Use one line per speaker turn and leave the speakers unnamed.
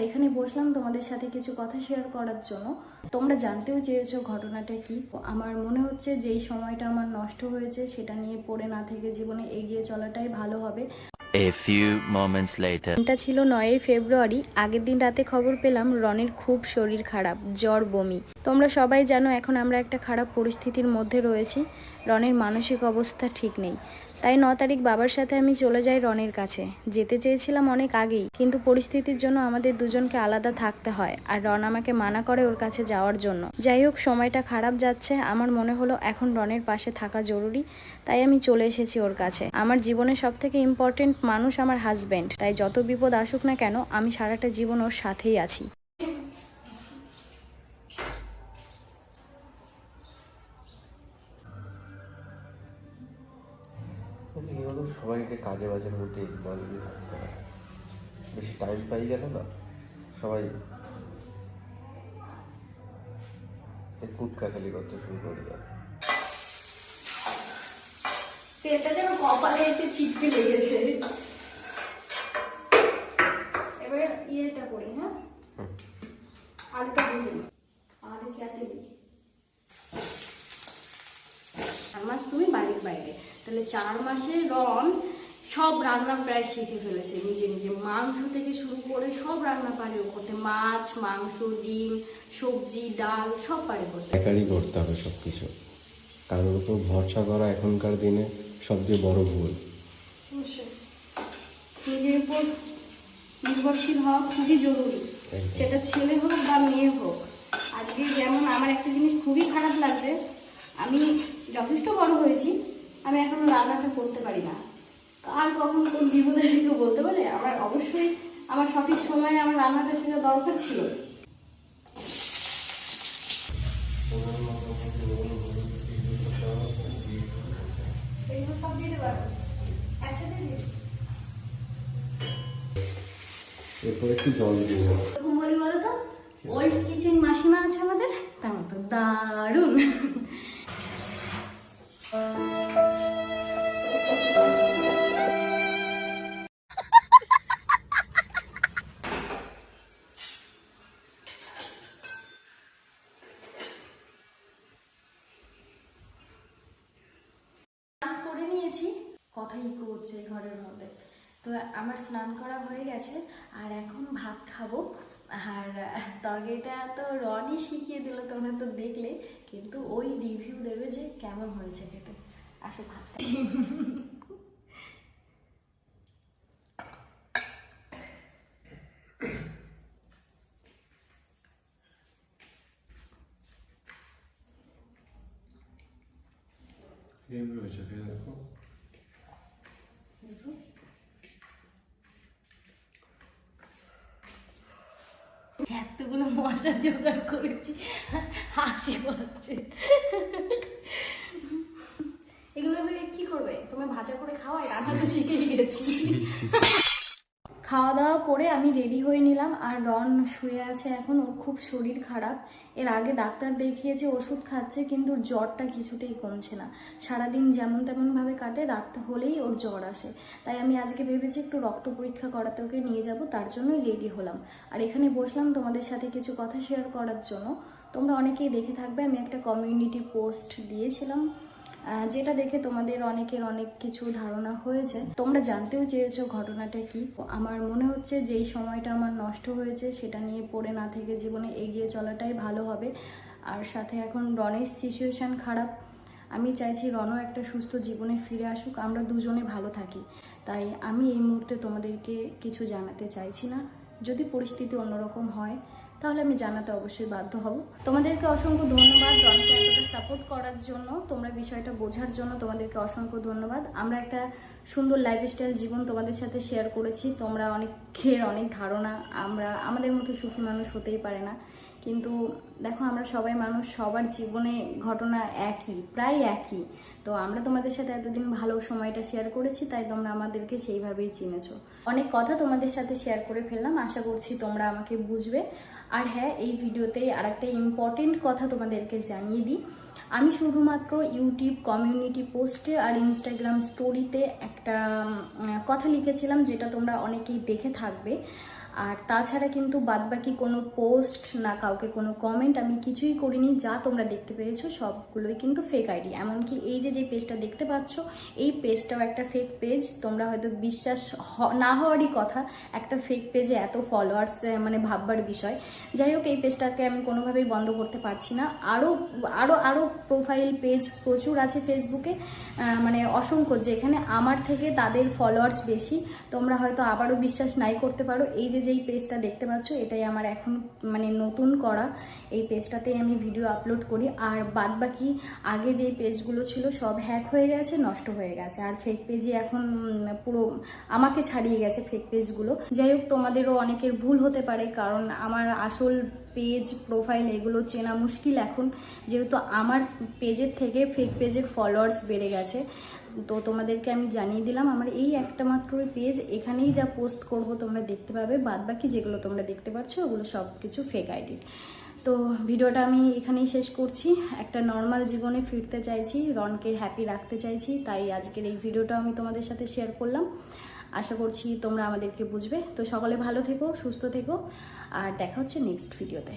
এখানে বসলাম তোমাদের সাথে কিছু কথা শেয়ার করার জন্য। তোমরা জানতেও চেয়েছো ঘটনাটা কি। আমার মনে হচ্ছে যেই সময়টা আমার নষ্ট হয়েছে সেটা নিয়ে পড়ে না থেকে জীবনে এগিয়ে চলাটাই ভালো হবে।
A few moments later.
এটা ছিল 9 ফেব্রুয়ারি। আগের দিন রাতে খবর পেলাম রনির খুব শরীর খারাপ, জ্বর, বমি। তোমরা সবাই জানো এখন আমরা একটা খারাপ পরিস্থিতির মধ্যে রয়েছি। রনির মানসিক অবস্থা ঠিক নেই। তাই 9 তারিখ বাবার সাথে আমি চলে যাই রনির কাছে। যেতে চেয়েছিলাম অনেক আগেই, কিন্তু পরিস্থিতির জন্য আমাদের দুজনকে আলাদা থাকতে হয়, আর রন আমাকে মানা করে ওর কাছে যাওয়ার জন্য। যাই হোক, সময়টা খারাপ যাচ্ছে, আমার মনে হলো এখন রনের পাশে থাকা জরুরি, তাই আমি চলে এসেছি ওর কাছে। আমার জীবনের সব থেকে ইম্পর্টেন্ট মানুষ আমার হাজব্যান্ড, তাই যত বিপদ আসুক না কেন আমি সারাটা জীবন ওর সাথেই আছি।
এগুলো সবাইকে কাজে বাজের মধ্যে ইনভলভ থাকতে হয়। বেশি টাইম পাই গেল না, সবাই কুটকাচালি করতে শুরু করে দেয়।
তেলটা যেন কপালে এসে ছিটকে লেগেছে। এবার ইয়েটা করি, হ্যাঁ, আলুটা ভেজে নিই, আলু চাটে দিই। 4 মাস তুমি বাড়ির বাইরে, তাহলে 4 মাসে রন সব রান্না প্রায় শিখে ফেলেছে নিজে নিজে। মাংস থেকে শুরু করে সব রান্না পারে ও করতে। মাছ, মাংস, ডিম, সবজি, ডাল সব পারে করতে।
একারই করতে হবে সবকিছু। কারোর উপর ভরসা করা এখনকার দিনে সবচেয়ে বড় ভুল।
অবশ্যই নিজের উপর নির্ভরশীল হওয়া খুবই জরুরি, সেটা ছেলে হোক বা মেয়ে হোক। আজকে যেমন আমার একটা জিনিস খুবই খারাপ লাগছে, আমি যথেষ্ট বড় হয়েছি, আমি এখনো রান্নাটা করতে পারি না। কার কখন কোন বিপদে ছিল বলতে পারে? আমার অবশ্যই আমার সঠিক সময়ে আমার রান্নাটা শেখা দরকার ছিল। এগুলো সব দিতে পারো একসাথে দিয়ে।
এরপর একটু জল দিয়ে দাও।
এরকম বলি বলো তো, ওল্ড কিচেন মাসিমা আছে আমাদের, তার মতো দারুণ। করে নিয়েছি, কথা ইকো হচ্ছে ঘরের মধ্যে। তো আমার স্নান করা হয়ে গেছে, আর এখন ভাত খাবো। আর তরকারিটা তো রনই শিখিয়ে দিল, তোমরা তো দেখলে, কিন্তু ওই রিভিউ দেবে যে কেমন হয়েছে খেতে। আসো ভাতটা
দেখো।
এতগুলো মশলা জোগাড় করেছি, হাসি পাচ্ছে। এগুলো কি করবে? তুমি ভাজা করে খাওয়াই, রান্না তো শিখেই গেছি। খাওয়া দাওয়া করে আমি রেডি হয়ে নিলাম, আর রন শুয়ে আছে এখন, ওর খুব শরীর খারাপ। এর আগে ডাক্তার দেখিয়েছে, ওষুধ খাচ্ছে, কিন্তু জ্বরটা কিছুতেই কমছে না। সারাদিন যেমন তেমনভাবে কাটে, রাত হলেই ওর জ্বর আসে। তাই আমি আজকে ভেবেছি একটু রক্ত পরীক্ষা করাতে ওকে নিয়ে যাব, তার জন্যই রেডি হলাম। আর এখানে বসলাম তোমাদের সাথে কিছু কথা শেয়ার করার জন্য। তোমরা অনেকেই দেখে থাকবে, আমি একটা কমিউনিটি পোস্ট দিয়েছিলাম, যেটা দেখে তোমাদের অনেকের অনেক কিছু ধারণা হয়েছে। তোমরা জানতেও চেয়েছো ঘটনাটা কি। আমার মনে হচ্ছে যেই সময়টা আমার নষ্ট হয়েছে সেটা নিয়ে পড়ে না থেকে জীবনে এগিয়ে চলাটাই ভালো হবে। আর সাথে এখন রনের সিচুয়েশন খারাপ, আমি চাইছি রনও একটা সুস্থ জীবনে ফিরে আসুক, আমরা দুজনে ভালো থাকি। তাই আমি এই মুহূর্তে তোমাদেরকে কিছু জানাতে চাইছি না। যদি পরিস্থিতি অন্যরকম হয় তাহলে আমি জানাতে অবশ্যই বাধ্য হব। তোমাদেরকে অসংখ্য ধন্যবাদ রনকে এতটা সাপোর্ট করার জন্য, তোমরা বিষয়টা বোঝার জন্য তোমাদেরকে অসংখ্য ধন্যবাদ। আমরা একটা সুন্দর লাইফস্টাইল জীবন তোমাদের সাথে শেয়ার করেছি, তোমরা অনেকের অনেক ধারণা আমাদের মতো সুখী মানুষ হতেই পারে না, কিন্তু দেখো আমরা সবাই মানুষ, সবার জীবনে ঘটনা একই, প্রায় একই। তো আমরা তোমাদের সাথে এতদিন ভালো সময়টা শেয়ার করেছি, তাই তোমরা আমাদেরকে সেইভাবেই চিনেছো। অনেক কথা তোমাদের সাথে শেয়ার করে ফেললাম, আশা করছি তোমরা আমাকে বুঝবে। আর হ্যাঁ, এই ভিডিওতে আরেকটা ইম্পর্টেন্ট কথা তোমাদেরকে জানিয়ে দিই। আমি শুধুমাত্র ইউটিউব কমিউনিটি পোস্টে আর ইনস্টাগ্রাম স্টোরিতে একটা কথা লিখেছিলাম, যেটা তোমরা অনেকেই দেখে থাকবে। আর তাছাড়া কিন্তু বাদবাকি কোনো পোস্ট না কাউকে কোনো কমেন্ট আমি কিছুই করিনি। যা তোমরা দেখতে পেয়েছো সবগুলোই কিন্তু ফেক আইডি। এমনকি এই যে পেজটা দেখতে পাচ্ছ এই পেজটাও একটা ফেক পেজ। তোমরা হয়তো বিশ্বাস না হওয়ারই কথা, একটা ফেক পেজে এত ফলোয়ার্স মানে ভাববার বিষয়। যাই হোক, এই পেজটাকে আমি কোনোভাবেই বন্ধ করতে পারছি না। আরও আরও আরও প্রোফাইল পেজ প্রচুর আছে ফেসবুকে, মানে অসংখ্য, যেখানে আমার থেকে তাদের ফলোয়ার্স বেশি। তোমরা হয়তো আবারও বিশ্বাস নাই করতে পারো। এই যেই পেজটা দেখতে পাচ্ছ এটাই আমার এখন মানে নতুন করা। এই পেজটাতেই আমি ভিডিও আপলোড করি। আর বাদ বাকি আগে যেই পেজগুলো ছিল সব হ্যাক হয়ে গেছে, নষ্ট হয়ে গেছে। আর ফেক পেজই এখন পুরো আমাকে ছাড়িয়ে গেছে ফেক পেজগুলো। যাই হোক, তোমাদেরও অনেকের ভুল হতে পারে, কারণ আমার আসল পেজ প্রোফাইল এগুলো চেনা মুশকিল এখন, যেহেতু আমার পেজের থেকে ফেক পেজের ফলোয়ার্স বেড়ে গেছে। তো তোমাদেরকে আমি জানিয়ে দিলাম আমার এই একটা মাত্র পেজ, এখানেই যা পোস্ট করব তোমরা দেখতে পাবে। বাদ বাকি যেগুলো তোমরা দেখতে পাচ্ছ ওগুলো সব কিছু ফেক আইডি। তো ভিডিওটা আমি এখানেই শেষ করছি। একটা নর্মাল জীবনে ফিরতে চাইছি, রনকে হ্যাপি রাখতে চাইছি, তাই আজকের এই ভিডিওটা আমি তোমাদের সাথে শেয়ার করলাম। আশা করছি তোমরা আমাদেরকে বুঝবে। তো সকলে ভালো থেকো, সুস্থ থেকো, আর দেখা হচ্ছে নেক্সট ভিডিওতে।